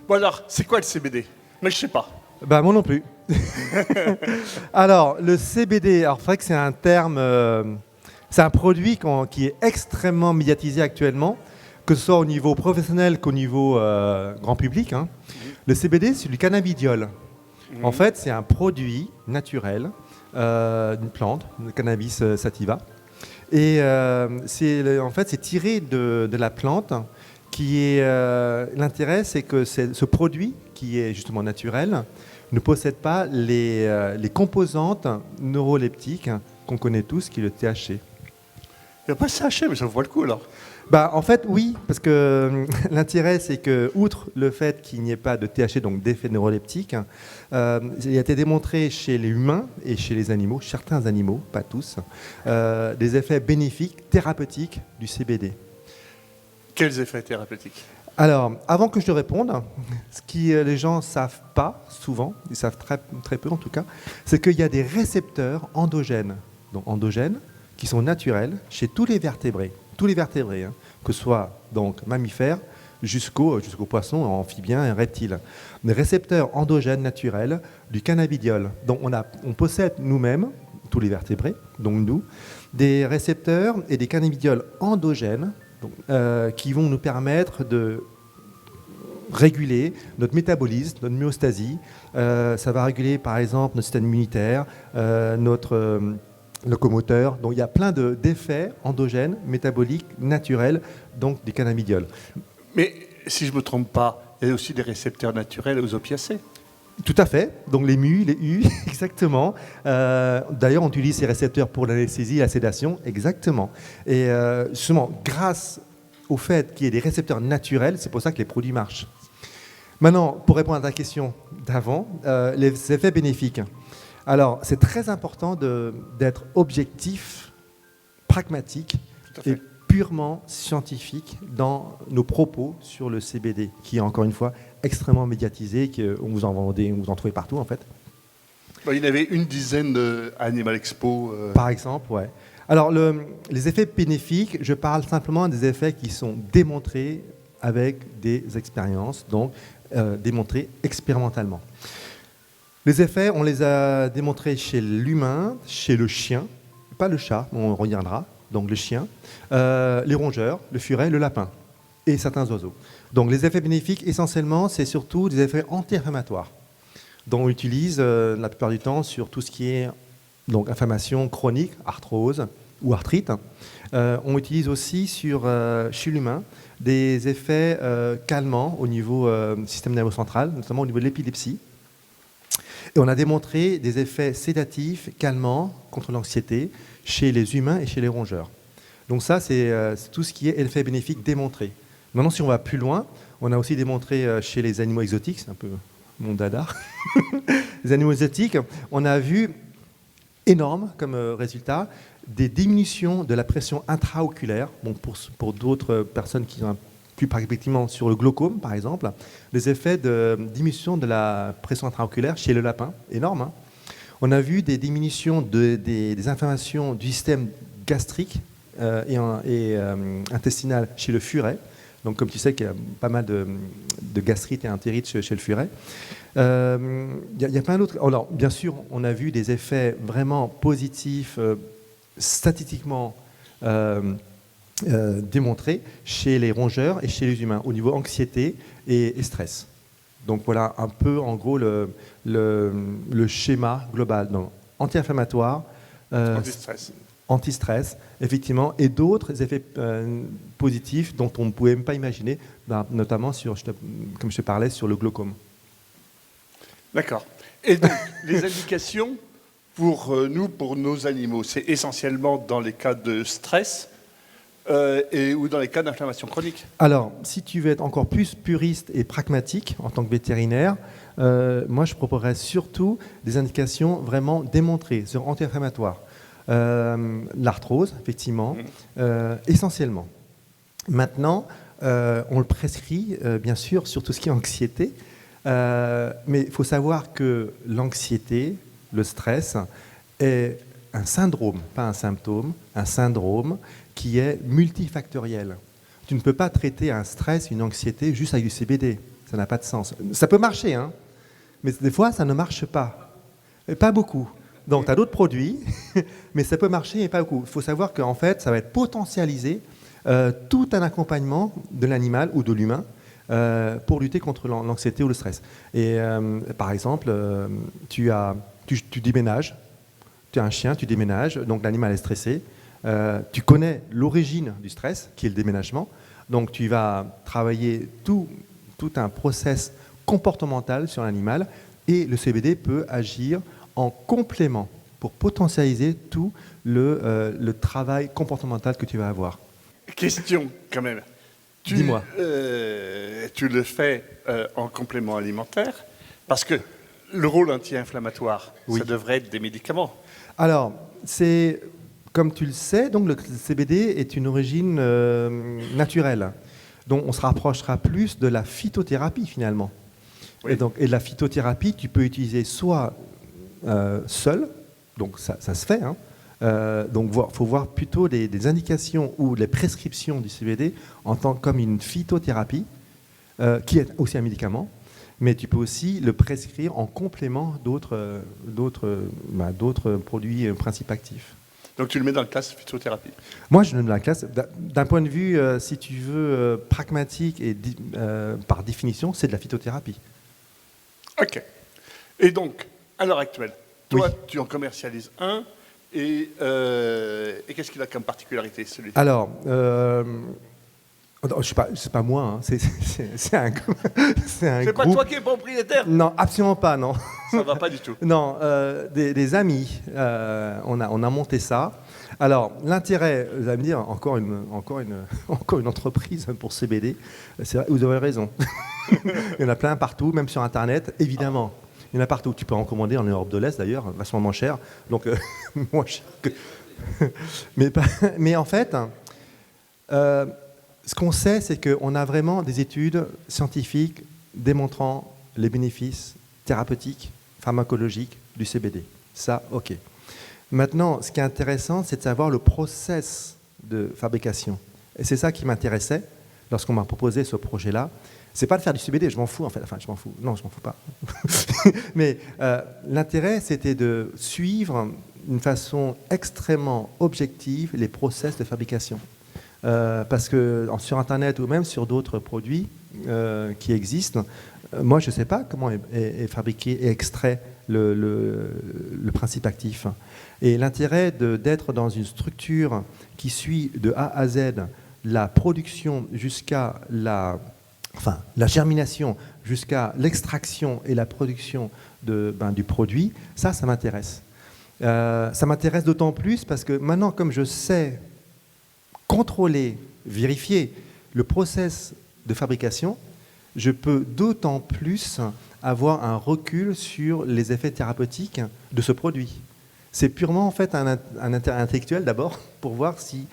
Bon alors, c'est quoi le CBD? Mais je sais pas. Bah moi non plus. Alors, le CBD, alors c'est vrai que c'est un terme, c'est un produit qui est extrêmement médiatisé actuellement, que ce soit au niveau professionnel qu'au niveau grand public, hein. Le CBD, c'est du cannabidiol. En fait, c'est un produit naturel d'une plante, le cannabis sativa. Et en fait, c'est tiré de la plante. L'intérêt, c'est que ce produit, qui est justement naturel, ne possède pas les composantes neuroleptiques qu'on connaît tous, qui est le THC. Il n'y a pas CHC, mais ça vaut le coup alors. Bah, en fait, oui, parce que l'intérêt, c'est que, outre le fait qu'il n'y ait pas de THC, donc d'effet neuroleptique, il a été démontré chez les humains et chez les animaux, certains animaux, pas tous, des effets bénéfiques, thérapeutiques du CBD. Quels effets thérapeutiques? Alors, avant que je te réponde, ce que les gens ne savent pas souvent, ils savent très, très peu en tout cas, c'est qu'il y a des récepteurs endogènes, donc endogènes, qui sont naturels chez tous les vertébrés, hein, que ce soit donc mammifères jusqu'aux poissons, amphibiens et reptiles. Des récepteurs endogènes naturels du cannabidiol. Donc on possède nous-mêmes, tous les vertébrés, donc nous, des récepteurs et des cannabidiols endogènes donc, qui vont nous permettre de réguler notre métabolisme, notre myostasie. Ça va réguler par exemple notre système immunitaire, notre locomoteur. Donc il y a plein d'effets endogènes, métaboliques, naturels, donc des cannabidiols. Mais si je ne me trompe pas, il y a aussi des récepteurs naturels aux opiacés. Tout à fait, donc les MU, les U, exactement. D'ailleurs, on utilise ces récepteurs pour l'anesthésie et la sédation, exactement. Et justement, grâce au fait qu'il y ait des récepteurs naturels, c'est pour ça que les produits marchent. Maintenant, pour répondre à ta question d'avant, les effets bénéfiques. Alors, c'est très important d'être objectif, pragmatique et purement scientifique dans nos propos sur le CBD, qui est encore une fois extrêmement médiatisé, qu'on vous en vendait, vous en trouvez partout en fait. Il y en avait une dizaine à Animal Expo. Par exemple, ouais. Alors, les effets bénéfiques, je parle simplement des effets qui sont démontrés avec des expériences, donc démontrés expérimentalement. Les effets, on les a démontrés chez l'humain, chez le chien, pas le chat, on reviendra, donc le chien, les rongeurs, le furet, le lapin et certains oiseaux. Donc les effets bénéfiques, essentiellement, c'est surtout des effets anti-inflammatoires, dont on utilise la plupart du temps sur tout ce qui est donc, inflammation chronique, arthrose ou arthrite. On utilise aussi chez l'humain des effets calmants au niveau système nerveux central, notamment au niveau de l'épilepsie. Et on a démontré des effets sédatifs, calmants, contre l'anxiété, chez les humains et chez les rongeurs. Donc ça, c'est tout ce qui est effet bénéfique démontré. Maintenant, si on va plus loin, on a aussi démontré chez les animaux exotiques, c'est un peu mon dada, les animaux exotiques, on a vu énorme comme résultat des diminutions de la pression intraoculaire, donc pour d'autres personnes qui ont plus pratiquement sur le glaucome, par exemple, des effets de diminution de la pression intraoculaire chez le lapin, énorme. Hein. On a vu des diminutions des inflammations du système gastrique et intestinal chez le furet. Donc, comme tu sais qu'il y a pas mal de gastrite et entérite chez le furet. Il y a plein d'autres. Alors, bien sûr, on a vu des effets vraiment positifs, statistiquement démontrés chez les rongeurs et chez les humains, au niveau anxiété et stress. Donc, voilà un peu, en gros, le schéma global. Donc, anti-inflammatoire, anti-stress, effectivement, et d'autres effets positifs dont on ne pouvait même pas imaginer, notamment, comme je te parlais, sur le glaucome. D'accord. Et donc, les indications pour nous, pour nos animaux, c'est essentiellement dans les cas de stress ou dans les cas d'inflammation chronique? Alors, si tu veux être encore plus puriste et pragmatique en tant que vétérinaire, moi, je proposerais surtout des indications vraiment démontrées sur anti-inflammatoires. L'arthrose, effectivement, essentiellement. Maintenant, on le prescrit, bien sûr, sur tout ce qui est anxiété, mais il faut savoir que l'anxiété, le stress, est un syndrome, pas un symptôme, un syndrome qui est multifactoriel. Tu ne peux pas traiter un stress, une anxiété juste avec du CBD. Ça n'a pas de sens. Ça peut marcher, hein, mais des fois, ça ne marche pas. Et pas beaucoup. Donc, tu as d'autres produits, mais ça peut marcher et pas beaucoup. Il faut savoir qu'en fait, ça va être potentialisé tout un accompagnement de l'animal ou de l'humain pour lutter contre l'anxiété ou le stress. Et par exemple, tu déménages, tu as un chien, tu déménages, donc l'animal est stressé. Tu connais l'origine du stress, qui est le déménagement. Donc tu vas travailler tout un process comportemental sur l'animal et le CBD peut agir en complément pour potentialiser tout le travail comportemental que tu vas avoir. Question quand même. Dis-moi. Tu le fais en complément alimentaire parce que le rôle anti-inflammatoire, Oui. ça devrait être des médicaments. Alors, c'est, comme tu le sais, donc le CBD est une origine naturelle. Donc on se rapprochera plus de la phytothérapie finalement. Oui. Et la phytothérapie, tu peux utiliser soit seul, donc ça se fait, hein. Donc il faut voir plutôt des indications ou les prescriptions du CBD en tant comme une phytothérapie, qui est aussi un médicament, mais tu peux aussi le prescrire en complément d'autres produits principes actifs. Donc tu le mets dans la classe phytothérapie. Moi, je le mets dans la classe. D'un point de vue, si tu veux, pragmatique et par définition, c'est de la phytothérapie. Ok. Et donc, à l'heure actuelle, toi, Oui. tu en commercialises un, et qu'est-ce qu'il a comme particularité, celui-ci? Alors, c'est pas moi, hein, c'est un groupe. C'est pas toi qui es propriétaire? Non, absolument pas, non. Ça va pas du tout. Non, des amis, on a monté ça. Alors, l'intérêt, vous allez me dire, encore une entreprise pour CBD, c'est vrai, vous avez raison. Il y en a plein partout, même sur Internet, évidemment. Il y en a partout. Tu peux en commander en Europe de l'Est, d'ailleurs, vachement moins cher. Donc, moins cher que... mais en fait, ce qu'on sait, c'est qu'on a vraiment des études scientifiques démontrant les bénéfices thérapeutiques, pharmacologiques du CBD. Ça, ok. Maintenant, ce qui est intéressant, c'est de savoir le process de fabrication. Et c'est ça qui m'intéressait lorsqu'on m'a proposé ce projet-là. C'est pas de faire du CBD, je m'en fous en fait. Enfin, je m'en fous. Non, je m'en fous pas. Mais l'intérêt, c'était de suivre d'une façon extrêmement objective les process de fabrication. Parce que sur Internet ou même sur d'autres produits qui existent, moi, je ne sais pas comment est fabriqué et extrait le principe actif. Et l'intérêt d'être dans une structure qui suit de A à Z la production jusqu'à la germination, jusqu'à l'extraction et la production du produit, ça m'intéresse. Ça m'intéresse d'autant plus parce que maintenant, comme je sais contrôler, vérifier le process de fabrication, je peux d'autant plus avoir un recul sur les effets thérapeutiques de ce produit. C'est purement en fait un intérêt intellectuel d'abord pour voir si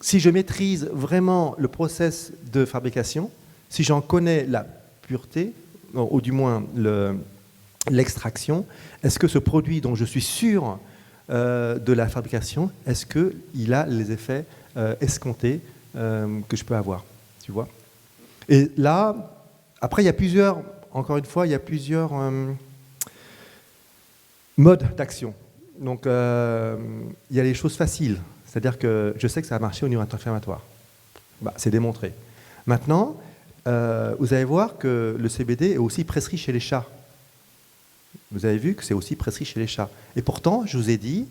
je maîtrise vraiment le process de fabrication, si j'en connais la pureté, ou du moins l'extraction, est-ce que ce produit dont je suis sûr de la fabrication, est-ce qu'il a les effets escomptés que je peux avoir, tu vois? Et là, après, il y a plusieurs modes d'action. Donc, il y a les choses faciles, c'est-à-dire que je sais que ça a marché au niveau anti-inflammatoire. C'est démontré. Maintenant, vous allez voir que le CBD est aussi prescrit chez les chats. Vous avez vu que c'est aussi prescrit chez les chats. Et pourtant, je vous ai dit,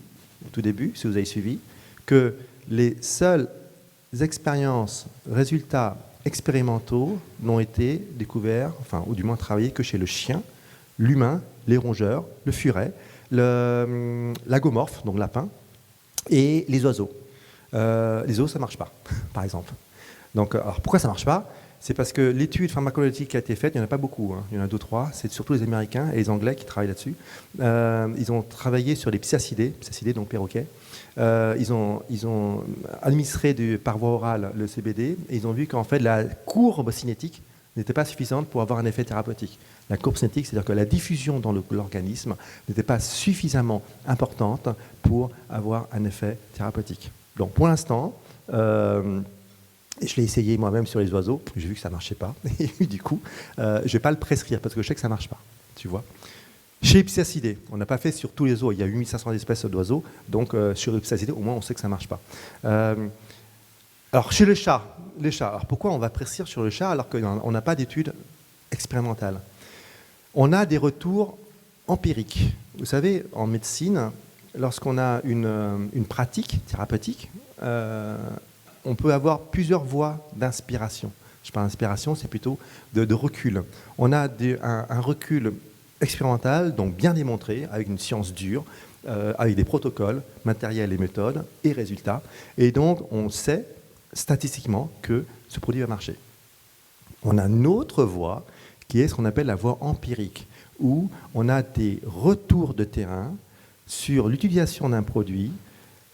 au tout début, si vous avez suivi, que les seules expériences, résultats expérimentaux n'ont été découverts, ou du moins travaillés, que chez le chien, l'humain, les rongeurs, le furet, l'agomorphe, donc le lapin, et les oiseaux. Les oiseaux, ça ne marche pas, par exemple. Donc, alors pourquoi ça ne marche pas? C'est parce que l'étude pharmacologique qui a été faite, il n'y en a pas beaucoup, hein. Il y en a 2-3, c'est surtout les Américains et les Anglais qui travaillent là-dessus. Ils ont travaillé sur les psyacidés donc perroquets. Ils ont administré par voie orale le CBD et ils ont vu qu'en fait la courbe cinétique n'était pas suffisante pour avoir un effet thérapeutique. La courbe cinétique, c'est-à-dire que la diffusion dans l'organisme n'était pas suffisamment importante pour avoir un effet thérapeutique. Donc pour l'instant, Et je l'ai essayé moi-même sur les oiseaux. J'ai vu que ça ne marchait pas. Et du coup, je ne vais pas le prescrire parce que je sais que ça ne marche pas. Tu vois. Chez Ipsiacidae, on n'a pas fait sur tous les zoos. Il y a 8500 espèces d'oiseaux. Donc, sur Ipsiacidae, au moins, on sait que ça ne marche pas. Alors, chez les chats. Alors, pourquoi on va prescrire sur le chat alors qu'on n'a pas d'études expérimentales? On a des retours empiriques. Vous savez, en médecine, lorsqu'on a une pratique thérapeutique, on peut avoir plusieurs voies d'inspiration. Je parle d'inspiration, c'est plutôt de recul. On a un recul expérimental, donc bien démontré, avec une science dure, avec des protocoles, matériels et méthodes, et résultats. Et donc, on sait statistiquement que ce produit va marcher. On a une autre voie, qui est ce qu'on appelle la voie empirique, où on a des retours de terrain sur l'utilisation d'un produit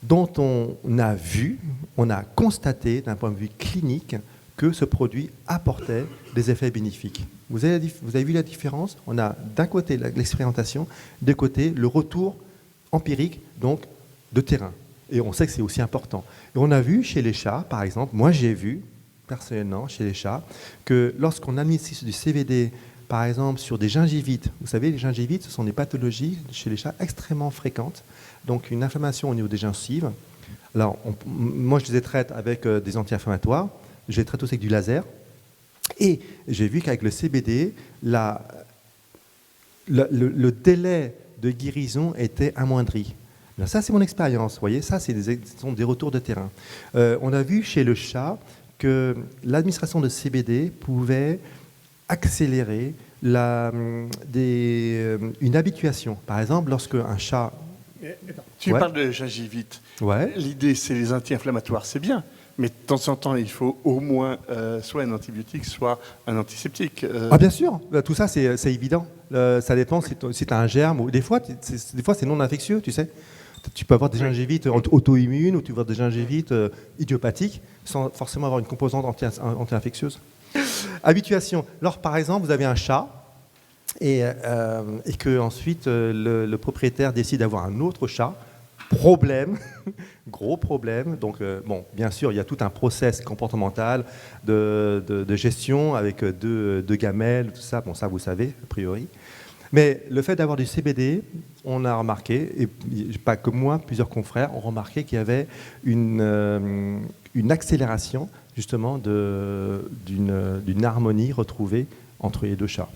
dont on a vu, on a constaté d'un point de vue clinique que ce produit apportait des effets bénéfiques. Vous avez vu la différence? On a d'un côté l'expérimentation, de côté le retour empirique, donc de terrain. Et on sait que c'est aussi important. Et on a vu chez les chats, par exemple, moi j'ai vu personnellement chez les chats, que lorsqu'on administre du CBD, par exemple sur des gingivites, vous savez, les gingivites, ce sont des pathologies chez les chats extrêmement fréquentes, donc une inflammation au niveau des gencives. Alors, moi je les traite avec des anti-inflammatoires, je les traite aussi avec du laser, et j'ai vu qu'avec le CBD, le délai de guérison était amoindri. Alors ça, c'est mon expérience, vous voyez, ça, ce sont des retours de terrain. On a vu chez le chat que l'administration de CBD pouvait accélérer une habituation. Par exemple, lorsque un chat... Tu parles de gingivite. Ouais. L'idée, c'est les anti-inflammatoires, c'est bien. Mais de temps en temps, il faut au moins soit un antibiotique, soit un antiseptique. Ah bien sûr, tout ça, c'est évident. Ça dépend si tu as un germe. Ou des fois, c'est non infectieux, tu sais. Tu peux avoir des gingivites auto-immunes ou tu peux avoir des gingivites idiopathiques sans forcément avoir une composante anti-infectieuse. Habituation. Alors, par exemple, vous avez un chat et que ensuite le propriétaire décide d'avoir un autre chat. Problème, gros problème. Donc, bon, bien sûr, il y a tout un process comportemental de gestion avec deux gamelles, tout ça. Bon, ça, vous savez, a priori. Mais le fait d'avoir du CBD, on a remarqué, et pas que moi, plusieurs confrères ont remarqué qu'il y avait une accélération, justement, d'une harmonie retrouvée entre les deux chats.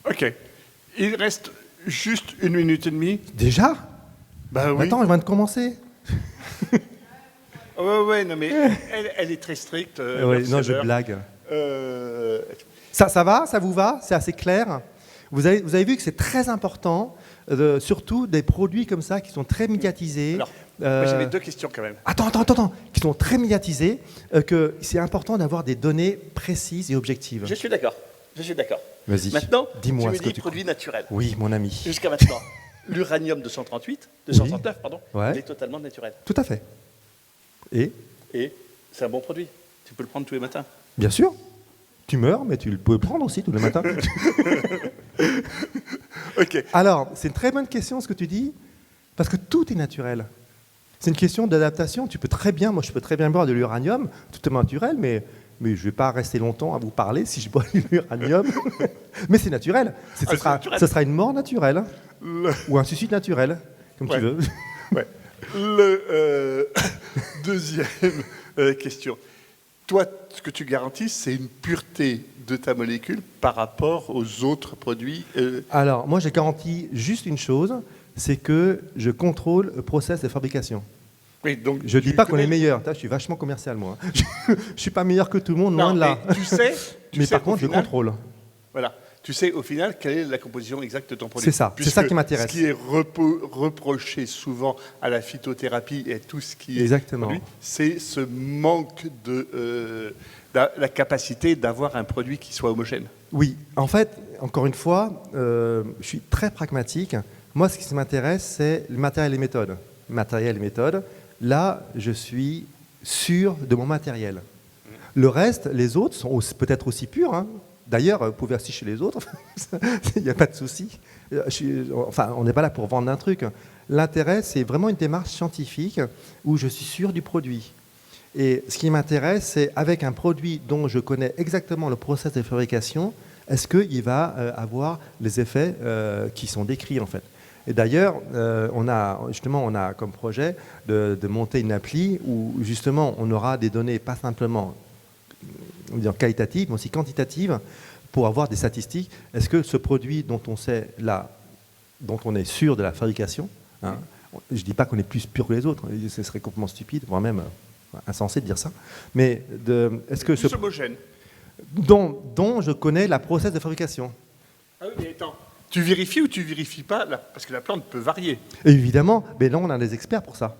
OK. Il reste juste 1 minute et demie. Déjà ? Bah oui. Attends, je viens de commencer. Ouais, non, mais elle est très stricte. Non, je blague. Ça va? Ça vous va? C'est assez clair? Vous avez vu que c'est très important, surtout des produits comme ça qui sont très médiatisés. Alors, moi, j'avais 2 questions quand même. Attends. Qui sont très médiatisés, que c'est important d'avoir des données précises et objectives. Je suis d'accord. Vas-y. Maintenant, dis-moi tu me dis produit naturel. Oui, mon ami. Jusqu'à maintenant, l'uranium 239, ouais. il est totalement naturel. Tout à fait. Et c'est un bon produit. Tu peux le prendre tous les matins. Bien sûr. Tu meurs, mais tu peux le prendre aussi tous les matins. OK. Alors, c'est une très bonne question ce que tu dis, parce que tout est naturel. C'est une question d'adaptation. Je peux très bien boire de l'uranium, tout est naturel, mais je ne vais pas rester longtemps à vous parler si je bois de l'uranium. Mais c'est naturel. Ce sera une mort naturelle, ou un suicide naturel, comme tu veux. Ouais. Deuxième question. Toi, ce que tu garantis, c'est une pureté de ta molécule par rapport aux autres produits. Alors, moi, j'ai garanti juste une chose, c'est que je contrôle le process de fabrication. Oui, donc je ne dis pas qu'on est meilleur. Je suis vachement commercial, moi. Je ne suis pas meilleur que tout le monde, loin de là. Mais par contre, je contrôle. Voilà. Tu sais, au final, quelle est la composition exacte de ton produit. C'est ça qui m'intéresse. Ce qui est reproché souvent à la phytothérapie et tout ce qui est produit, c'est ce manque de la capacité d'avoir un produit qui soit homogène. Oui, en fait, encore une fois, je suis très pragmatique. Moi, ce qui m'intéresse, c'est le matériel et les méthodes. Matériel et méthode, là, je suis sûr de mon matériel. Le reste, les autres sont peut-être aussi purs, hein. D'ailleurs, vous pouvez aussi chez les autres, il n'y a pas de souci. On n'est pas là pour vendre un truc. L'intérêt, c'est vraiment une démarche scientifique où je suis sûr du produit. Et ce qui m'intéresse, c'est avec un produit dont je connais exactement le process de fabrication, est-ce qu'il va avoir les effets qui sont décrits en fait. Et d'ailleurs, on a comme projet de monter une appli où justement on aura des données pas simplement qualitatives, mais aussi quantitatives pour avoir des statistiques. Est-ce que ce produit dont on est sûr de la fabrication, hein, je ne dis pas qu'on est plus pur que les autres, ce serait complètement stupide, voire même insensé de dire ça, mais est-ce que Plus homogène. dont je connais la process de fabrication. Ah oui, mais attends, tu vérifies ou tu vérifies pas là, parce que la plante peut varier. Évidemment, mais là on a des experts pour ça.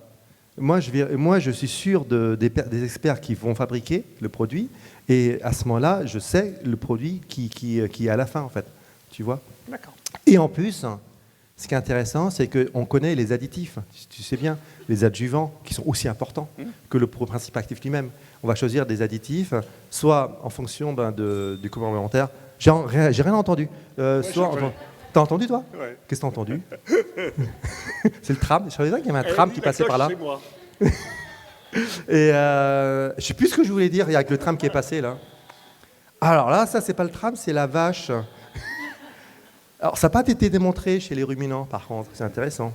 Moi je suis sûr des experts qui vont fabriquer le produit, et à ce moment-là, je sais le produit qui est à la fin en fait. Tu vois ? D'accord. Et en plus, ce qui est intéressant, c'est qu'on connaît les additifs, tu sais bien, les adjuvants qui sont aussi importants que le principe actif lui-même. On va choisir des additifs, soit en fonction du complément alimentaire. J'ai rien entendu. T'as entendu toi ? Ouais. Qu'est-ce que t'as entendu ? C'est le tram. Je savais pas qu'il y avait un tram qui passait par là. C'est moi. Et je sais plus ce que je voulais dire avec le tram qui est passé là. Alors là, ça c'est pas le tram, c'est la vache. Alors ça n'a pas été démontré chez les ruminants par contre, c'est intéressant.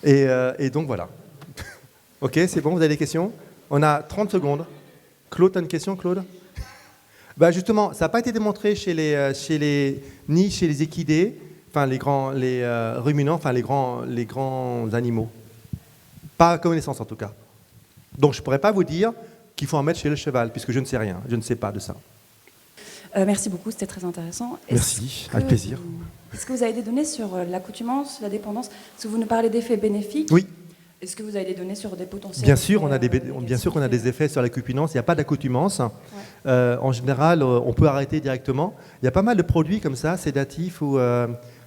Et donc voilà. Ok, c'est bon, vous avez des questions ? On a 30 secondes. Claude, tu as une question, Claude ? Bah justement, ça n'a pas été démontré ni chez les équidés, enfin les ruminants, enfin les grands animaux. Pas à connaissance en tout cas. Donc je ne pourrais pas vous dire qu'il faut en mettre chez le cheval, puisque je ne sais rien, je ne sais pas de ça. Merci beaucoup, c'était très intéressant. Merci, avec plaisir. Est-ce que vous avez des données sur l'accoutumance, la dépendance ? Est-ce que vous nous parlez d'effets bénéfiques ? Oui. Est-ce que vous avez des données sur des potentiels ? Bien sûr, on a des effets sur l'accoutumance. Il n'y a pas d'accoutumance. Ouais. En général, on peut arrêter directement. Il y a pas mal de produits comme ça, sédatifs ou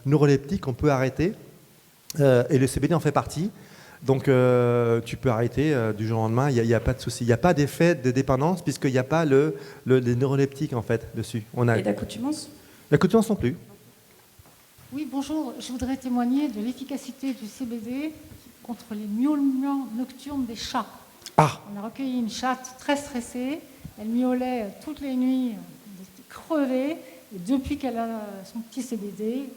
neuroleptiques qu'on peut arrêter. Et le CBD en fait partie. Donc, tu peux arrêter du jour au lendemain. Il n'y a pas de souci. Il n'y a pas d'effet de dépendance puisqu'il n'y a pas les neuroleptiques en fait dessus. Et d'accoutumance ? L'accoutumance non plus. Oui, bonjour. Je voudrais témoigner de l'efficacité du CBD contre les miaulements nocturnes des chats. Ah. On a recueilli une chatte très stressée. Elle miaulait toutes les nuits, elle était crevée. Et depuis qu'elle a son petit CBD,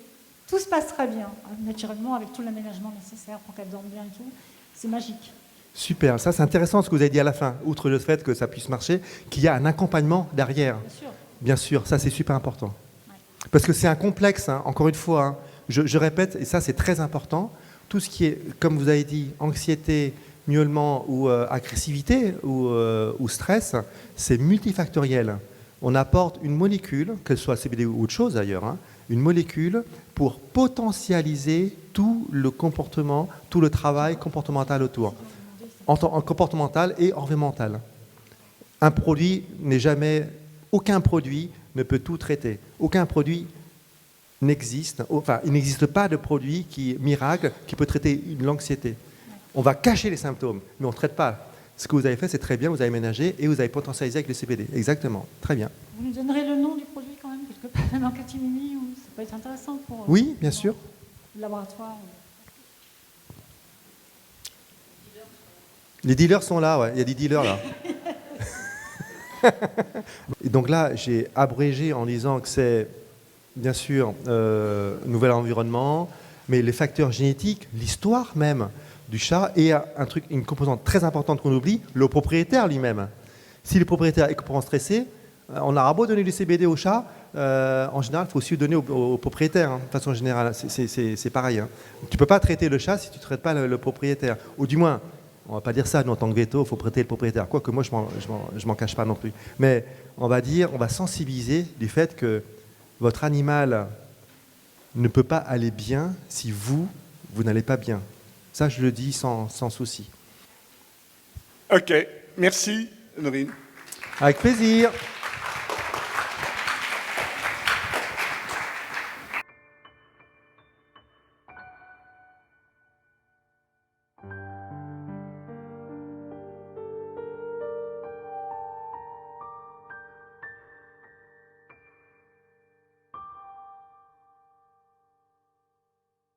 tout se passe très bien, naturellement, avec tout l'aménagement nécessaire pour qu'elle dorme bien et tout. C'est magique. Super, ça c'est intéressant ce que vous avez dit à la fin, outre le fait que ça puisse marcher, qu'il y a un accompagnement derrière. Bien sûr. Bien sûr, ça c'est super important. Ouais. Parce que c'est un complexe, hein, encore une fois, hein, je répète, et ça c'est très important, tout ce qui est, comme vous avez dit, anxiété, miaulement ou agressivité ou stress, c'est multifactoriel. On apporte une molécule, qu'elle soit CBD ou autre chose d'ailleurs, hein, une molécule pour potentialiser tout le comportement, tout le travail comportemental autour, en comportemental et environnemental. Un produit n'est jamais, aucun produit ne peut tout traiter. Aucun produit n'existe, enfin il n'existe pas de produit miracle qui peut traiter l'anxiété. On va cacher les symptômes, mais on ne traite pas. Ce que vous avez fait, c'est très bien, vous avez ménagé et vous avez potentialisé avec le CBD. Exactement, très bien. Vous nous donnerez le nom du produit quand même, quelque part, même en catimini, ou ça peut être intéressant pour oui, bien sûr. Le laboratoire. Les dealers sont là, ouais. Il y a des dealers là. Et donc là, j'ai abrégé en disant que c'est, bien sûr, nouvel environnement, mais les facteurs génétiques, l'histoire même du chat, et une composante très importante qu'on oublie, le propriétaire lui-même. Si le propriétaire est complètement stressé, on aura beau donner du CBD au chat, en général, il faut aussi le donner au propriétaire, hein, de façon générale. C'est pareil. Hein. Tu ne peux pas traiter le chat si tu ne traites pas le propriétaire. Ou du moins, on ne va pas dire ça, nous, en tant que veto, il faut traiter le propriétaire. Quoique moi, je ne m'en cache pas non plus. Mais on va sensibiliser du fait que votre animal ne peut pas aller bien si vous n'allez pas bien. Ça, je le dis sans souci. Ok, merci, Norine. Avec plaisir.